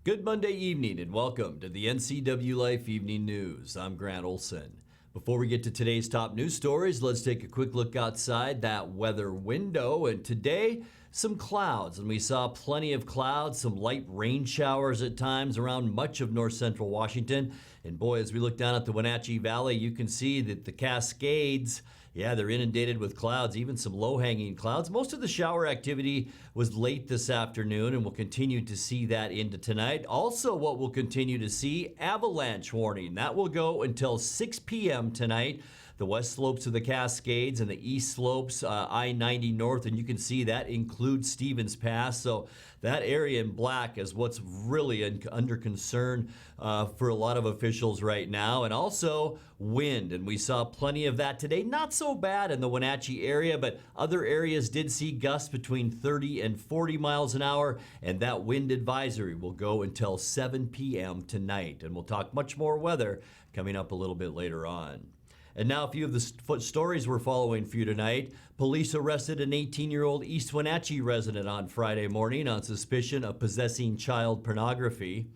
Good Monday evening and welcome to the NCWLIFE Evening News. I'm Grant Olson. Before we get to today's top news stories, let's take a quick look outside that weather window. And today, some clouds. And we saw plenty of clouds, some light rain showers at times around much of north central Washington. And boy, as we look down at the Wenatchee Valley, you can see that the Cascades, they're inundated with clouds, even some low-hanging clouds. Most of the shower activity was late this afternoon, and we'll continue to see that into tonight. Also, what we'll continue to see, avalanche warning. That will go until 6 p.m. tonight. The west slopes of the Cascades and the east slopes, I-90 north, and you can see that includes Stevens Pass. So that area in black is what's really under concern for a lot of officials right now. And also wind, and we saw plenty of that today. Not so bad in the Wenatchee area, but other areas did see gusts between 30 and 40 miles an hour, and that wind advisory will go until 7 p.m. tonight. And we'll talk much more weather coming up a little bit later on. And now a few of the stories we're following for you tonight. Police arrested an 18-year-old East Wenatchee resident on Friday morning on suspicion of possessing child pornography.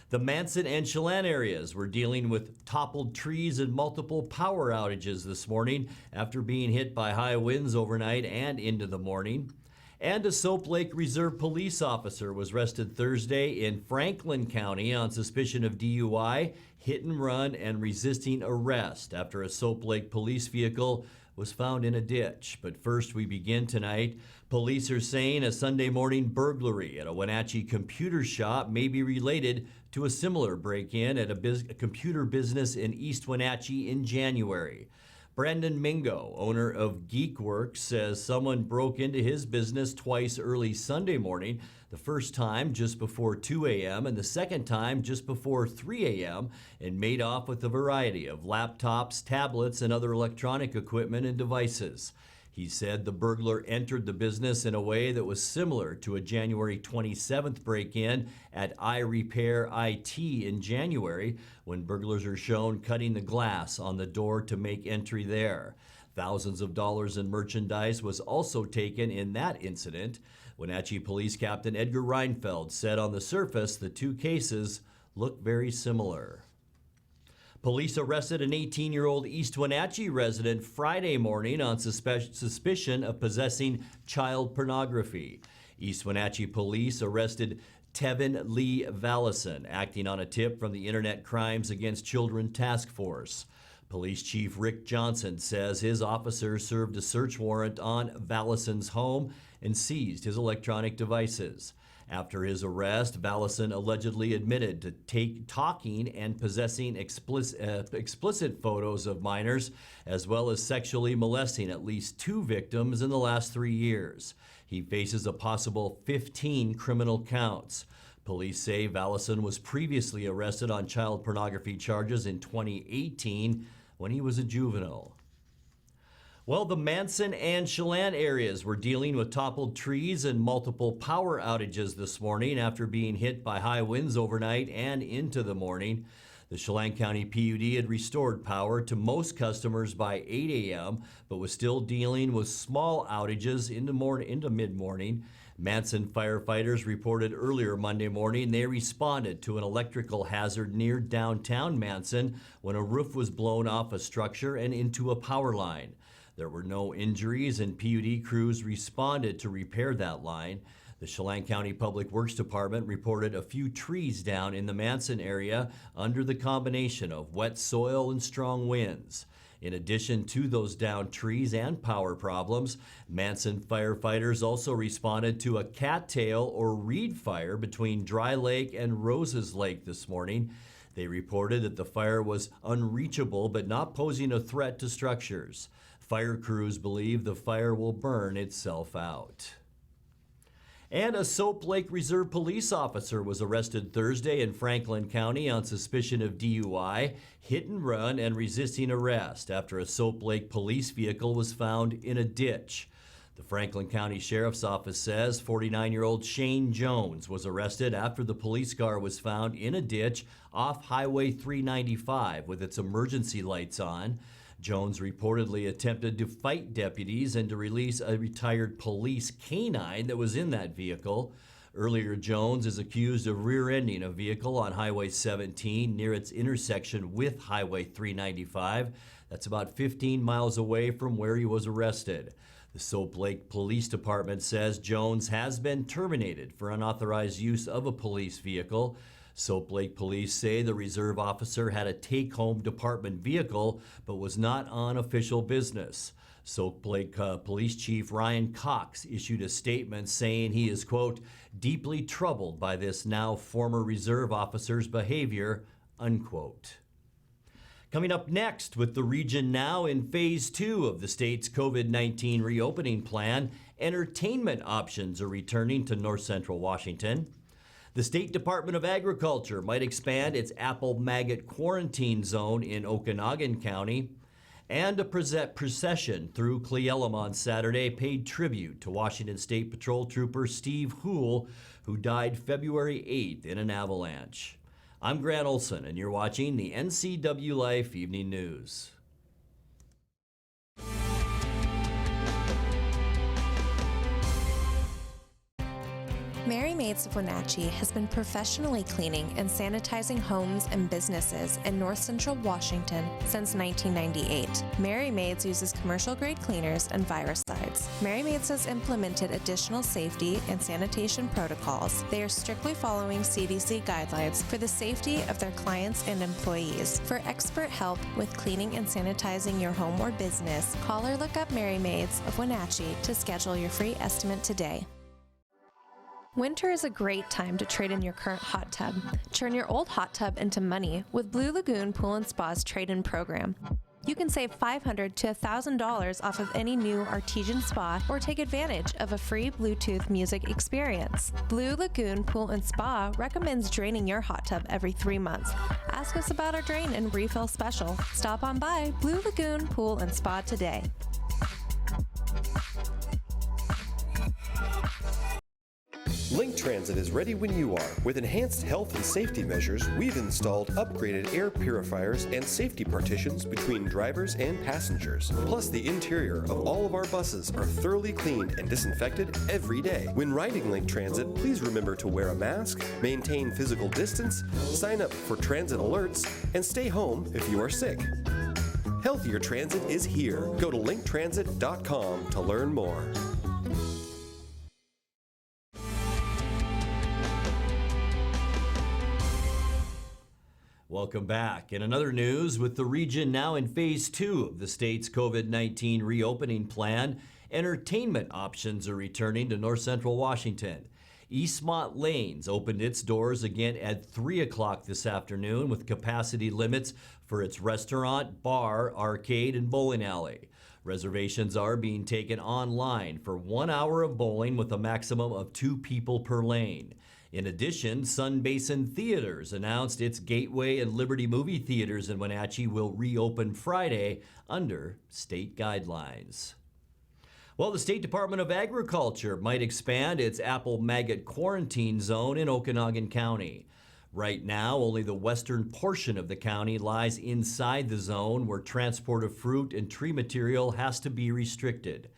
The Manson and Chelan areas were dealing with toppled trees and multiple power outages this morning after being hit by high winds overnight and into the morning. And a Soap Lake Reserve police officer was arrested Thursday in Franklin County on suspicion of DUI, hit and run, and resisting arrest after a Soap Lake police vehicle was found in a ditch. But first, we begin tonight. Police are saying a Sunday morning burglary at a Wenatchee computer shop may be related to a similar break-in at a computer business in East Wenatchee in January. Brandon Mingo, owner of GeekWorks, says someone broke into his business twice early Sunday morning, the first time just before 2 a.m. and the second time just before 3 a.m. and made off with a variety of laptops, tablets, and other electronic equipment and devices. He said the burglar entered the business in a way that was similar to a January 27th break-in at iRepair IT in January, when burglars are shown cutting the glass on the door to make entry there. Thousands of dollars in merchandise was also taken in that incident. Wenatchee Police Captain Edgar Reinfeld said on the surface the two cases look very similar. Police arrested an 18-year-old East Wenatchee resident Friday morning on suspicion of possessing child pornography. East Wenatchee police arrested Tevin Lee Vallison, acting on a tip from the Internet Crimes Against Children Task Force. Police Chief Rick Johnson says his officers served a search warrant on Vallison's home and seized his electronic devices. After his arrest, Vallison allegedly admitted to talking and possessing explicit photos of minors, as well as sexually molesting at least 2 victims in the last 3 years. He faces a possible 15 criminal counts. Police say Vallison was previously arrested on child pornography charges in 2018 when he was a juvenile. Well, the Manson and Chelan areas were dealing with toppled trees and multiple power outages this morning after being hit by high winds overnight and into the morning. The Chelan County PUD had restored power to most customers by 8 a.m., but was still dealing with small outages into mid-morning. Manson firefighters reported earlier Monday morning they responded to an electrical hazard near downtown Manson when a roof was blown off a structure and into a power line. There were no injuries, and PUD crews responded to repair that line. The Chelan County Public Works Department reported a few trees down in the Manson area under the combination of wet soil and strong winds. In addition to those downed trees and power problems, Manson firefighters also responded to a cattail or reed fire between Dry Lake and Roses Lake this morning. They reported that the fire was unreachable but not posing a threat to structures. Fire crews believe the fire will burn itself out. And a Soap Lake Reserve police officer was arrested Thursday in Franklin County on suspicion of DUI, hit and run, and resisting arrest after a Soap Lake police vehicle was found in a ditch. The Franklin County Sheriff's Office says 49-year-old Shane Jones was arrested after the police car was found in a ditch off Highway 395 with its emergency lights on. Jones reportedly attempted to fight deputies and to release a retired police canine that was in that vehicle. Earlier, Jones is accused of rear-ending a vehicle on Highway 17 near its intersection with Highway 395. That's about 15 miles away from where he was arrested. The Soap Lake Police Department says Jones has been terminated for unauthorized use of a police vehicle. Soap Lake Police say the reserve officer had a take-home department vehicle but was not on official business. Soap Lake Police Chief Ryan Cox issued a statement saying he is, quote, deeply troubled by this now former reserve officer's behavior, unquote. Coming up next, with the region now in phase 2 of the state's COVID-19 reopening plan, entertainment options are returning to north central Washington. The State Department of Agriculture might expand its apple maggot quarantine zone in Okanogan County. And a procession through Cle Elum on Saturday paid tribute to Washington State Patrol Trooper Steve Hoole, who died February 8th in an avalanche. I'm Grant Olson, and you're watching the NCWLIFE Evening News. Mary Maids of Wenatchee has been professionally cleaning and sanitizing homes and businesses in north central Washington since 1998. Mary Maids uses commercial-grade cleaners and viricides. Mary Maids has implemented additional safety and sanitation protocols. They are strictly following CDC guidelines for the safety of their clients and employees. For expert help with cleaning and sanitizing your home or business, call or look up Mary Maids of Wenatchee to schedule your free estimate today. Winter is a great time to trade in your current hot tub. Turn your old hot tub into money with Blue Lagoon Pool & Spa's trade-in program. You can save $500 to $1,000 off of any new artesian spa or take advantage of a free Bluetooth music experience. Blue Lagoon Pool & Spa recommends draining your hot tub every 3 months. Ask us about our drain and refill special. Stop on by Blue Lagoon Pool & Spa today. Link Transit is ready when you are. With enhanced health and safety measures, we've installed upgraded air purifiers and safety partitions between drivers and passengers. Plus, the interior of all of our buses are thoroughly cleaned and disinfected every day. When riding Link Transit, please remember to wear a mask, maintain physical distance, sign up for transit alerts, and stay home if you are sick. Healthier Transit is here. Go to linktransit.com to learn more. Welcome back. In another news, with the region now in phase 2 of the state's COVID-19 reopening plan, entertainment options are returning to north central Washington. Eastmont Lanes opened its doors again at 3 o'clock this afternoon with capacity limits for its restaurant, bar, arcade, and bowling alley. Reservations are being taken online for 1 hour of bowling with a maximum of 2 people per lane. In addition, Sun Basin Theaters announced its Gateway and Liberty movie theaters in Wenatchee will reopen Friday under state guidelines. Well, the State Department of Agriculture might expand its apple maggot quarantine zone in Okanogan County. Right now, only the western portion of the county lies inside the zone where transport of fruit and tree material has to be restricted.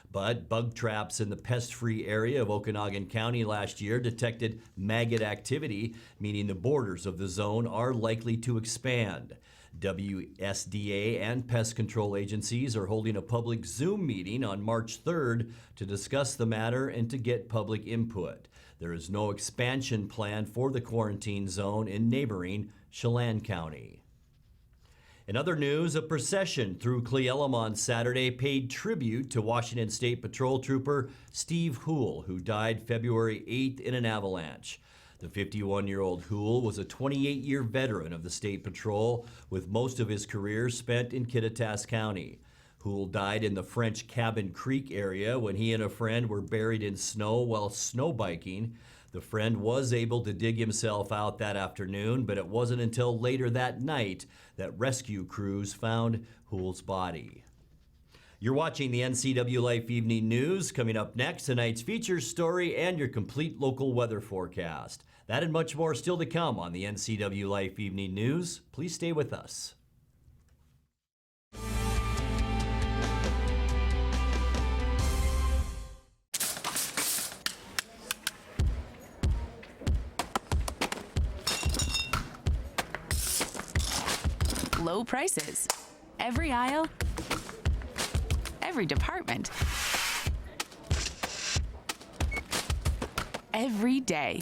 But bug traps in the pest-free area of Okanogan County last year detected maggot activity, meaning the borders of the zone are likely to expand. WSDA and pest control agencies are holding a public Zoom meeting on March 3rd to discuss the matter and to get public input. There is no expansion plan for the quarantine zone in neighboring Chelan County. In other news, a procession through Cle Elum on Saturday paid tribute to Washington State Patrol Trooper Steve Hoole, who died February 8th in an avalanche. The 51-year-old Hoole was a 28-year veteran of the State Patrol, with most of his career spent in Kittitas County. Hoole died in the French Cabin Creek area when he and a friend were buried in snow while snowbiking. The friend was able to dig himself out that afternoon, but it wasn't until later that night that rescue crews found Hoole's body. You're watching the NCWLIFE Evening News. Coming up next, tonight's features story and your complete local weather forecast. That and much more still to come on the NCWLIFE Evening News. Please stay with us. low prices. Every aisle, every department, every day.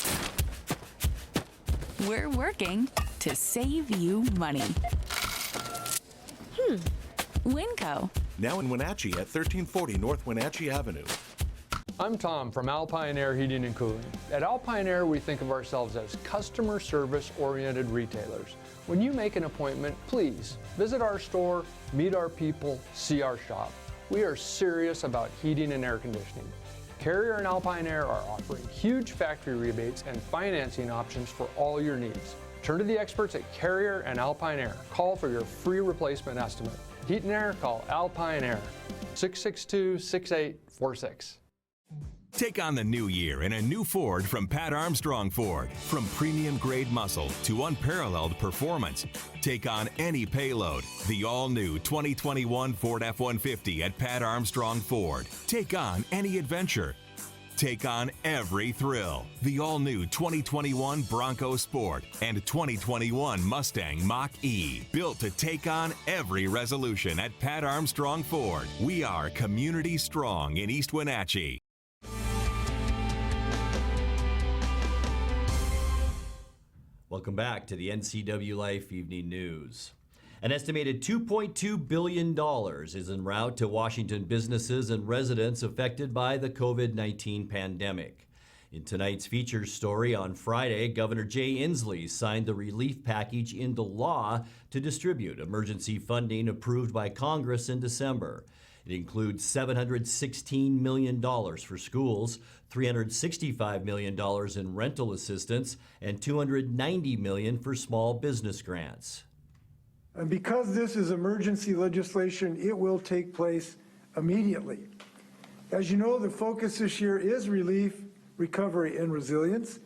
We're working to save you money. Winco. Now in Wenatchee at 1340 North Wenatchee Avenue. I'm Tom from Alpine Air Heating and Cooling. At Alpine Air, we think of ourselves as customer service-oriented retailers. When you make an appointment, please visit our store, meet our people, see our shop. We are serious about heating and air conditioning. Carrier and Alpine Air are offering huge factory rebates and financing options for all your needs. Turn to the experts at Carrier and Alpine Air. Call for your free replacement estimate. Heat and air, call Alpine Air, 662-6846. Take on the new year in a new Ford from Pat Armstrong Ford. From premium grade muscle to unparalleled performance. Take on any payload. The all-new 2021 Ford F-150 at Pat Armstrong Ford. Take on any adventure. Take on every thrill. The all-new 2021 Bronco Sport and 2021 Mustang Mach-E. Built to take on every resolution at Pat Armstrong Ford. We are community strong in East Wenatchee. Welcome back to the NCWLIFE Evening News. An estimated $2.2 billion is en route to Washington businesses and residents affected by the COVID-19 pandemic. In tonight's feature story on Friday, Governor Jay Inslee signed the relief package into law to distribute emergency funding approved by Congress in December. It includes $716 million for schools, $365 million in rental assistance, and $290 million for small business grants. And because this is emergency legislation, it will take place immediately. As you know, the focus this year is relief, recovery, and resilience,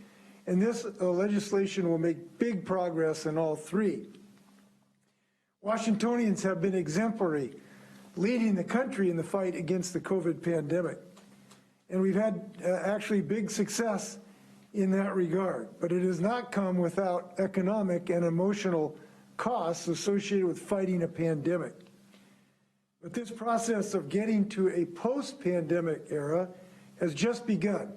and this legislation will make big progress in all three. Washingtonians have been exemplary, leading the country in the fight against the COVID pandemic. And we've had actually big success in that regard, but it has not come without economic and emotional costs associated with fighting a pandemic. But this process of getting to a post-pandemic era has just begun,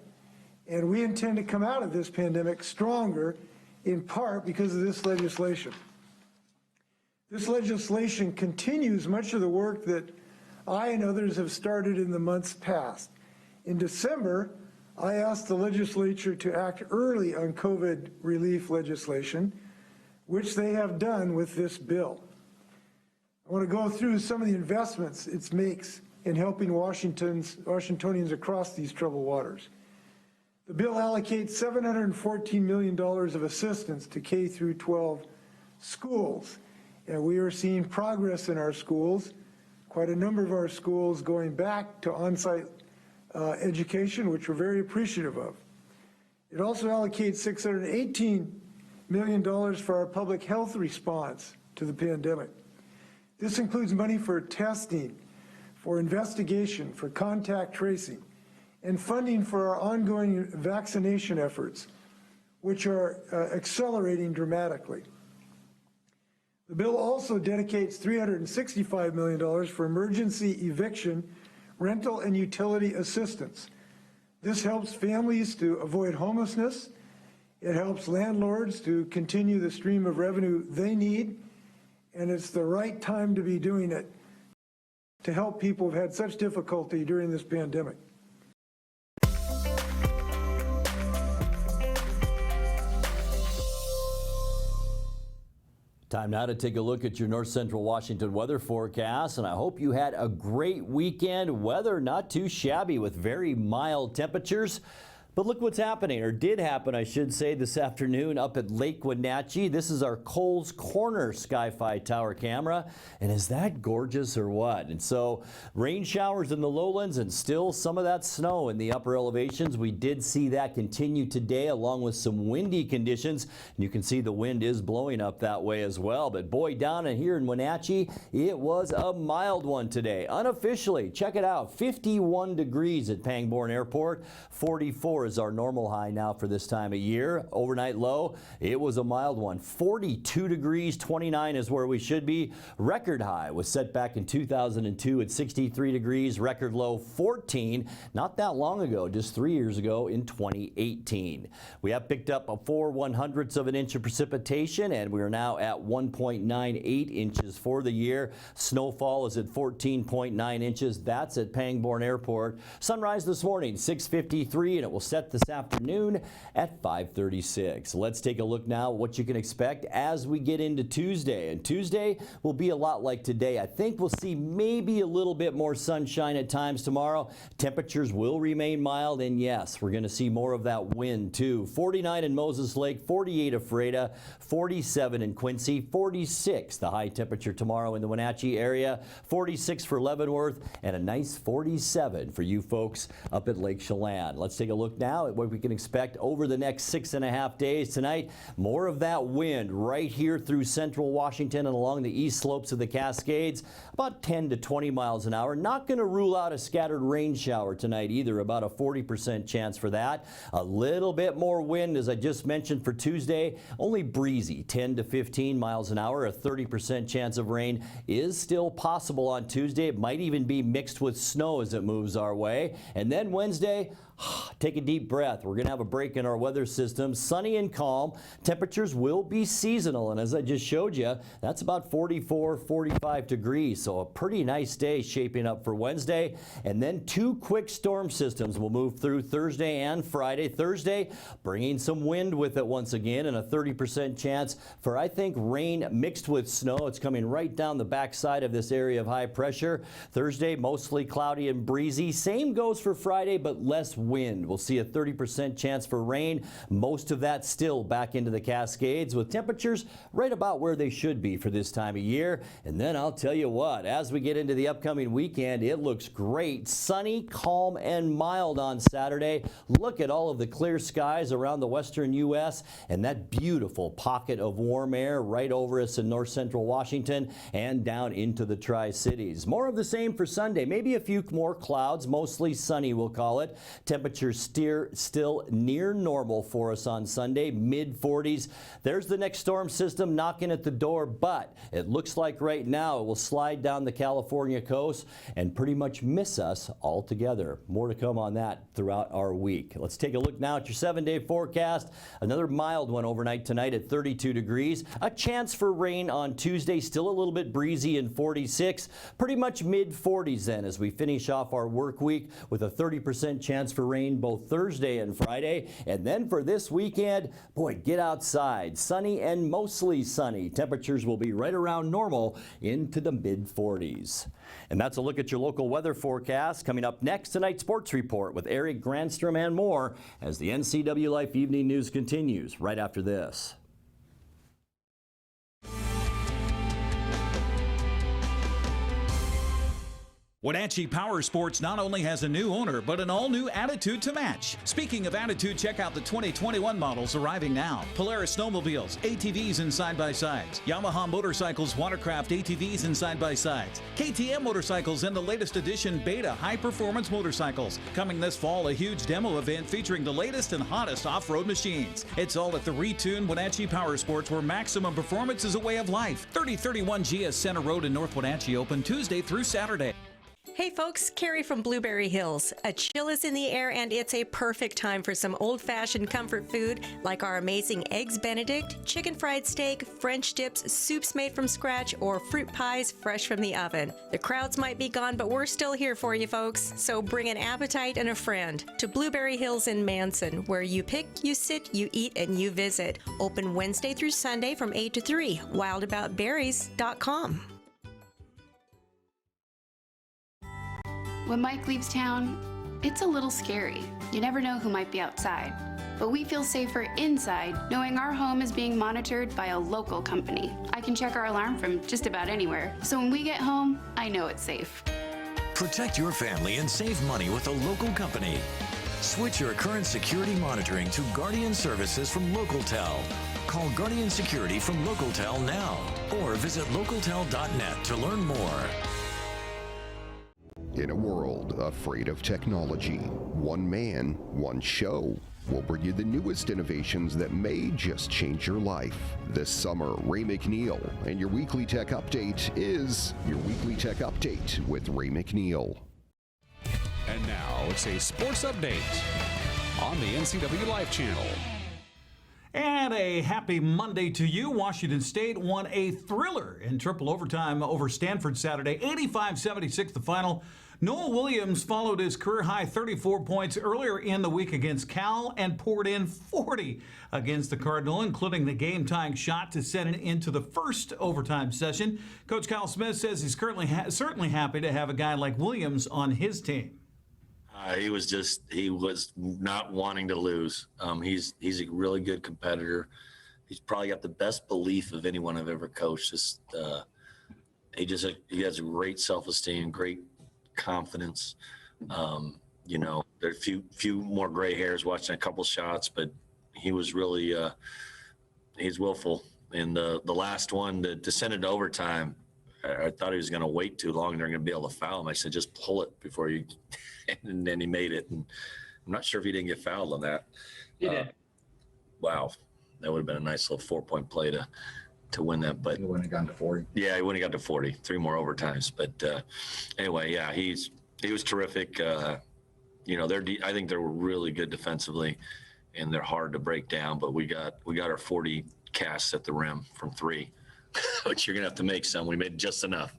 and we intend to come out of this pandemic stronger, in part because of this legislation. This legislation continues much of the work that I and others have started in the months past. In December, I asked the legislature to act early on COVID relief legislation, which they have done with this bill. I want to go through some of the investments it makes in helping Washingtonians across these troubled waters. The bill allocates $714 million of assistance to K through 12 schools. And we are seeing progress in our schools, quite a number of our schools going back to on-site education, which we're very appreciative of. It also allocates $618 million for our public health response to the pandemic. This includes money for testing, for investigation, for contact tracing, and funding for our ongoing vaccination efforts, which are accelerating dramatically. The bill also dedicates $365 million for emergency eviction, rental, and utility assistance. This helps families to avoid homelessness. It helps landlords to continue the stream of revenue they need, and it's the right time to be doing it to help people who've had such difficulty during this pandemic. Time now to take a look at your North Central Washington weather forecast, and I hope you had a great weekend. Weather not too shabby with very mild temperatures. But look what's happening, or did happen, I should say, this afternoon up at Lake Wenatchee. This is our Coles Corner Sky-Fi Tower camera. And is that gorgeous or what? And so rain showers in the lowlands and still some of that snow in the upper elevations. We did see that continue today along with some windy conditions. And you can see the wind is blowing up that way as well. But boy, down in here in Wenatchee, it was a mild one today. Unofficially, check it out, 51 degrees at Pangbourne Airport, 44 44 is our normal high now for this time of year. Overnight low, it was a mild one. 42 degrees, 29 is where we should be. Record high was set back in 2002 at 63 degrees. Record low 14, not that long ago, just 3 years ago in 2018. We have picked up a 4/100ths of an inch of precipitation, and we are now at 1.98 inches for the year. Snowfall is at 14.9 inches. That's at Pangbourne Airport. Sunrise this morning, 6:53, and it will set this afternoon at 5:36. Let's take a look now at what you can expect as we get into Tuesday. And Tuesday will be a lot like today. I think we'll see maybe a little bit more sunshine at times tomorrow. Temperatures will remain mild, and yes, we're going to see more of that wind too. 49 in Moses Lake, 48 at Freda, 47 in Quincy, 46 the high temperature tomorrow in the Wenatchee area, 46 for Leavenworth, and a nice 47 for you folks up at Lake Chelan. Let's take a look now at what we can expect over the next 6.5 days. Tonight, more of that wind right here through central Washington and along the east slopes of the Cascades, about 10 to 20 miles an hour. Not going to rule out a scattered rain shower tonight either, about a 40% chance for that. A little bit more wind, as I just mentioned, for Tuesday, only breezy, 10 to 15 miles an hour. A 30% chance of rain is still possible on Tuesday. It might even be mixed with snow as it moves our way. And then Wednesday, take a deep breath. We're going to have a break in our weather system. Sunny and calm. Temperatures will be seasonal. And as I just showed you, that's about 44, 45 degrees. So a pretty nice day shaping up for Wednesday. And then two quick storm systems will move through Thursday and Friday. Thursday, bringing some wind with it once again, and a 30% chance for, I think, rain mixed with snow. It's coming right down the backside of this area of high pressure. Thursday, mostly cloudy and breezy. Same goes for Friday, but less wind. We'll see a 30% chance for rain. Most of that still back into the Cascades with temperatures right about where they should be for this time of year. And then I'll tell you what, as we get into the upcoming weekend, it looks great. Sunny, calm, and mild on Saturday. Look at all of the clear skies around the western U.S. and that beautiful pocket of warm air right over us in north central Washington and down into the Tri-Cities. More of the same for Sunday. Maybe a few more clouds, mostly sunny we'll call it. Temperatures still near normal for us on Sunday, mid-40s. There's the next storm system knocking at the door, but it looks like right now it will slide down the California coast and pretty much miss us altogether. More to come on that throughout our week. Let's take a look now at your 7-day forecast. Another mild one overnight tonight at 32 degrees. A chance for rain on Tuesday, still a little bit breezy in 46. Pretty much mid-40s then as we finish off our work week with a 30% chance for rain both Thursday and Friday. And then for this weekend, boy, get outside. Sunny and mostly sunny. Temperatures will be right around normal into the mid-40s. And that's a look at your local weather forecast. Coming up next, tonight's sports report with Eric Granstrom and more as the NCWLIFE Evening News continues right after this. Wenatchee Power Sports not only has a new owner, but an all-new attitude to match. Speaking of attitude, check out the 2021 models arriving now. Polaris snowmobiles, ATVs and side-by-sides. Yamaha motorcycles, watercraft ATVs and side-by-sides. KTM motorcycles and the latest edition Beta high-performance motorcycles. Coming this fall, a huge demo event featuring the latest and hottest off-road machines. It's all at the retuned Wenatchee Power Sports, where maximum performance is a way of life. 3031 GS Center Road in North Wenatchee, open Tuesday through Saturday. Hey folks, Carrie from Blueberry Hills. A chill is in the air and it's a perfect time for some old-fashioned comfort food like our amazing Eggs Benedict, chicken fried steak, French dips, soups made from scratch, or fruit pies fresh from the oven. The crowds might be gone, but we're still here for you folks. So bring an appetite and a friend to Blueberry Hills in Manson, where you pick, you sit, you eat, and you visit. Open Wednesday through Sunday from 8 to 3. wildaboutberries.com. When Mike leaves town, it's a little scary. You never know who might be outside. But we feel safer inside, knowing our home is being monitored by a local company. I can check our alarm from just about anywhere, so when we get home, I know it's safe. Protect your family and save money with a local company. Switch your current security monitoring to Guardian Services from LocalTel. Call Guardian Security from LocalTel now, or visit localtel.net to learn more. In a world afraid of technology, one man, one show will bring you the newest innovations that may just change your life. This summer, Ray McNeil and your Weekly Tech Update is your Weekly Tech Update with Ray McNeil. And now it's a sports update on the NCWLIFE channel. And a happy Monday to you. Washington State won a thriller in triple overtime over Stanford Saturday, 85-76 the final. Noah Williams followed his career-high 34 points earlier in the week against Cal and poured in 40 against the Cardinal, including the game-tying shot to send it into the first overtime session. Coach Kyle Smith says he's currently certainly happy to have a guy like Williams on his team. He was not wanting to lose. He's a really good competitor. He's probably got the best belief of anyone I've ever coached. He has great self-esteem, great confidence. There's a few more gray hairs watching a couple shots, but he was really he's willful. And the last one to send it to overtime, I thought he was going to wait too long. They're going to be able to foul him. I said, just pull it before you. And then he made it. And I'm not sure if he didn't get fouled on that. He did. Wow. That would have been a nice little 4-point play to win that. But he wouldn't have gone to 40. Yeah, he wouldn't have got to 40. 3 more overtimes. But anyway, yeah, he was terrific. I think they were really good defensively, and they're hard to break down. But we got our 40 casts at the rim from 3. Which you're going to have to make some. We made just enough.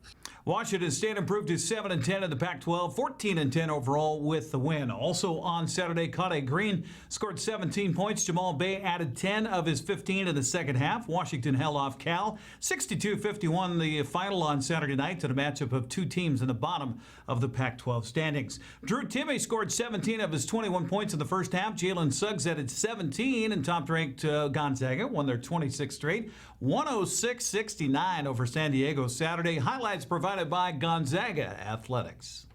Washington State improved to 7-10 in the Pac-12, 14-10 overall with the win. Also on Saturday, Kade Green scored 17 points. Jamal Bay added 10 of his 15 in the second half. Washington held off Cal 62-51 the final on Saturday night in a matchup of two teams in the bottom of the Pac-12 standings. Drew Timme scored 17 of his 21 points in the first half. Jalen Suggs added 17, and top-ranked Gonzaga won their 26th straight, 106-69 over San Diego Saturday. Highlights provided by Gonzaga Athletics.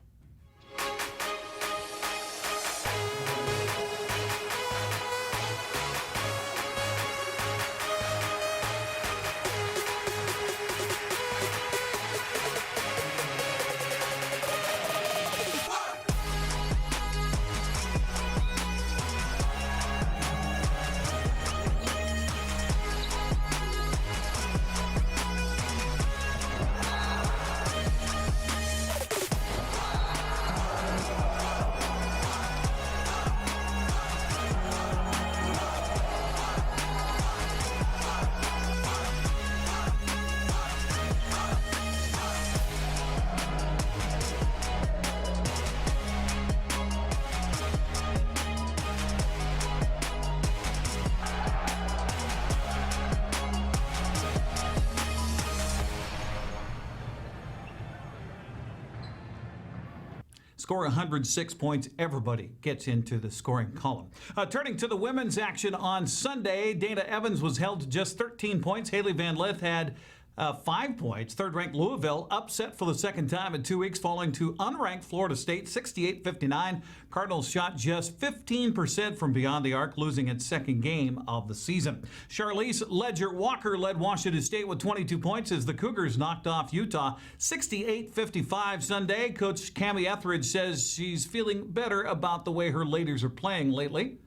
Score 106 points. Everybody gets into the scoring column. Turning to the women's action on Sunday, Dana Evans was held to just 13 points. Haley Van Lith had 5 points. Third-ranked Louisville upset for the second time in 2 weeks, falling to unranked Florida State 68-59. Cardinals shot just 15% from beyond the arc, losing its second game of the season. Charlize Ledger-Walker led Washington State with 22 points as the Cougars knocked off Utah 68-55 Sunday. Coach Cammie Etheridge says she's feeling better about the way her ladies are playing lately.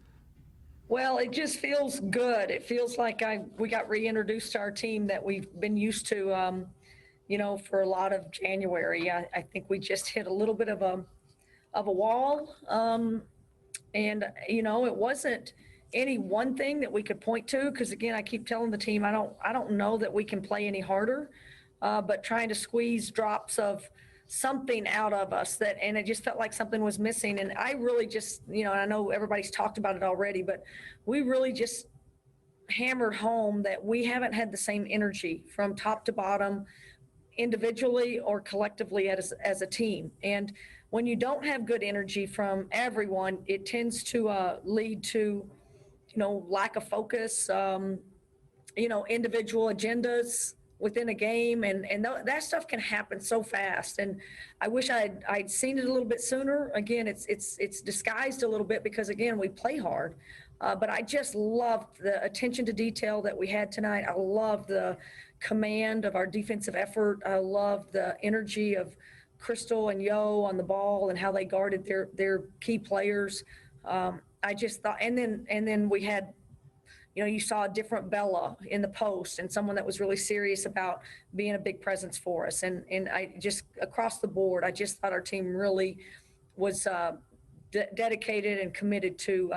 Well, it just feels good. It feels like we got reintroduced to our team that we've been used to, for a lot of January. I think we just hit a little bit of a wall, and it wasn't any one thing that we could point to. Because again, I keep telling the team I don't know that we can play any harder, but trying to squeeze drops of something out of us and it just felt like something was missing. And I really just, and I know everybody's talked about it already, but we really just hammered home that we haven't had the same energy from top to bottom, individually or collectively as a team. And when you don't have good energy from everyone, it tends to lead to, lack of focus, individual agendas within a game, and that stuff can happen so fast. And I wish I'd seen it a little bit sooner. Again, it's disguised a little bit because again, we play hard, but I just loved the attention to detail that we had tonight. I loved the command of our defensive effort. I loved the energy of Crystal and Yo on the ball and how they guarded their key players. I just thought, and then we had, you saw a different Bella in the post and someone that was really serious about being a big presence for us. And I just, across the board, I just thought our team really was dedicated and committed to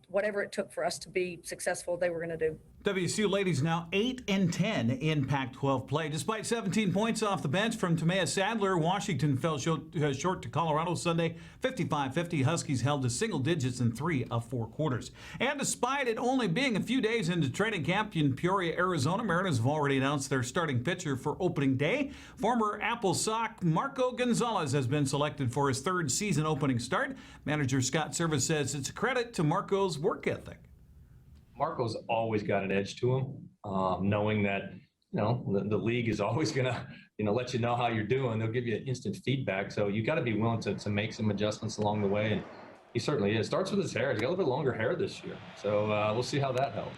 whatever it took for us to be successful, they were going to do. WSU ladies now 8-10 in Pac-12 play. Despite 17 points off the bench from Tamea Sadler, Washington fell short to Colorado Sunday, 55-50. Huskies held to single digits in 3 of 4 quarters. And despite it only being a few days into training camp in Peoria, Arizona, Mariners have already announced their starting pitcher for opening day. Former Apple Sock Marco Gonzalez has been selected for his 3rd season opening start. Manager Scott Service says it's a credit to Marco's work ethic. Marco's always got an edge to him, knowing that, the league is always going to, let you know how you're doing. They'll give you instant feedback. So you got to be willing to make some adjustments along the way. And he certainly is. Starts with his hair. He's got a little bit longer hair this year. So we'll see how that helps.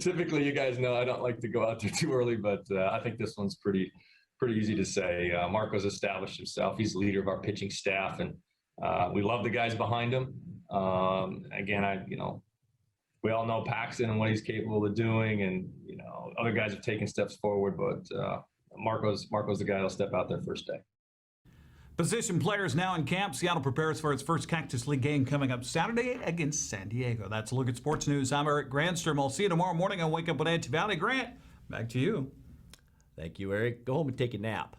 Typically, you guys know I don't like to go out there too early, but I think this one's pretty easy to say. Marco's established himself. He's the leader of our pitching staff, and we love the guys behind him. Again, we all know Paxton and what he's capable of doing, and other guys have taken steps forward, but Marco's the guy that'll step out there first day. Position players now in camp. Seattle prepares for its first Cactus League game coming up Saturday against San Diego. That's a look at sports news. I'm Eric Grandstrom. I'll see you tomorrow morning on Wake Up Wenatchee Valley. Grant, back to you. Thank you, Eric. Go home and take a nap.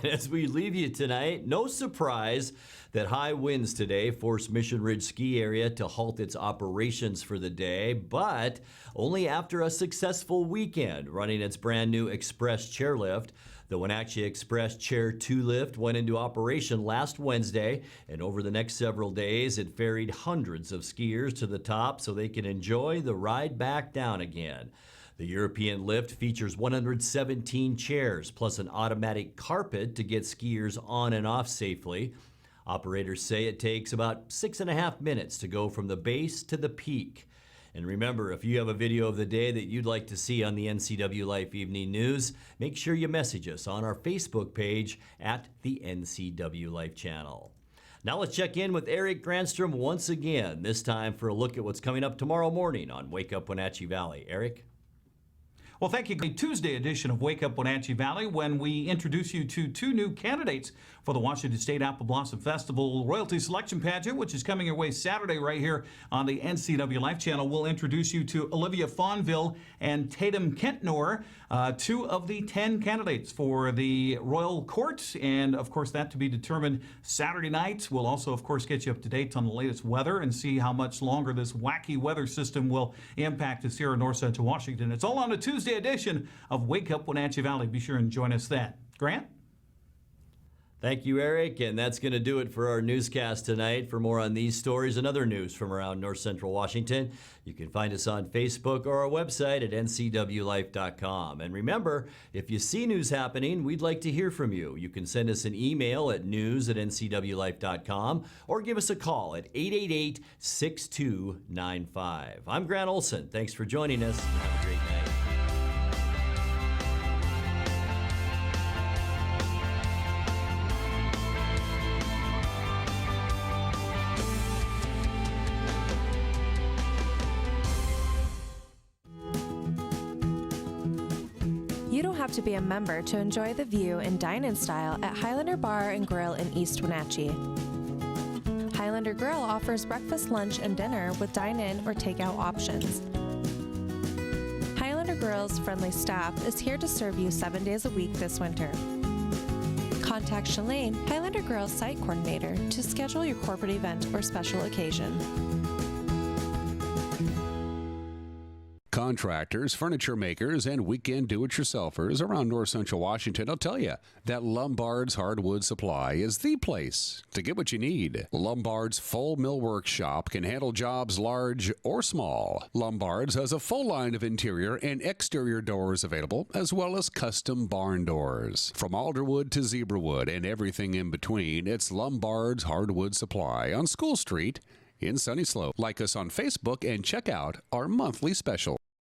As we leave you tonight, no surprise that high winds today forced Mission Ridge Ski Area to halt its operations for the day, but only after a successful weekend running its brand new Express chairlift. The Wenatchee Express Chair 2 lift went into operation last Wednesday, and over the next several days, it ferried hundreds of skiers to the top so they can enjoy the ride back down again. The European lift features 117 chairs plus an automatic carpet to get skiers on and off safely. Operators say it takes about 6.5 minutes to go from the base to the peak. And remember, if you have a video of the day that you'd like to see on the NCWLIFE Evening News, make sure you message us on our Facebook page at the NCWLIFE channel. Now let's check in with Eric Grandstrom once again, this time for a look at what's coming up tomorrow morning on Wake Up Wenatchee Valley. Eric? Well, thank you. A Tuesday edition of Wake Up Wenatchee Valley, when we introduce you to 2 new candidates for the Washington State Apple Blossom Festival Royalty Selection Pageant, which is coming your way Saturday right here on the NCWLIFE channel. We'll introduce you to Olivia Fonville and Tatum Kentnor, 2 of the 10 candidates for the Royal Court, and of course that to be determined Saturday night. We'll also, of course, get you up to date on the latest weather and see how much longer this wacky weather system will impact us here in North Central Washington. It's all on a Tuesday edition of Wake Up Wenatchee Valley. Be sure and join us then. Grant? Thank you, Eric, and that's going to do it for our newscast tonight. For more on these stories and other news from around North Central Washington, you can find us on Facebook or our website at ncwlife.com. And remember, if you see news happening, we'd like to hear from you. You can send us an email at news@ncwlife.com or give us a call at 888-6295. I'm Grant Olson. Thanks for joining us. Have a great night. You don't have to be a member to enjoy the view and dine in style at Highlander Bar and Grill in East Wenatchee. Highlander Grill offers breakfast, lunch, and dinner with dine-in or takeout options. Highlander Grill's friendly staff is here to serve you 7 days a week this winter. Contact Shalane, Highlander Grill's site coordinator, to schedule your corporate event or special occasion. Contractors, furniture makers, and weekend do-it-yourselfers around North Central Washington will tell you that Lombard's Hardwood Supply is the place to get what you need. Lombard's full millwork shop can handle jobs large or small. Lombard's has a full line of interior and exterior doors available, as well as custom barn doors. From alderwood to zebrawood and everything in between, it's Lombard's Hardwood Supply on School Street in Sunny Slope. Like us on Facebook and check out our monthly special.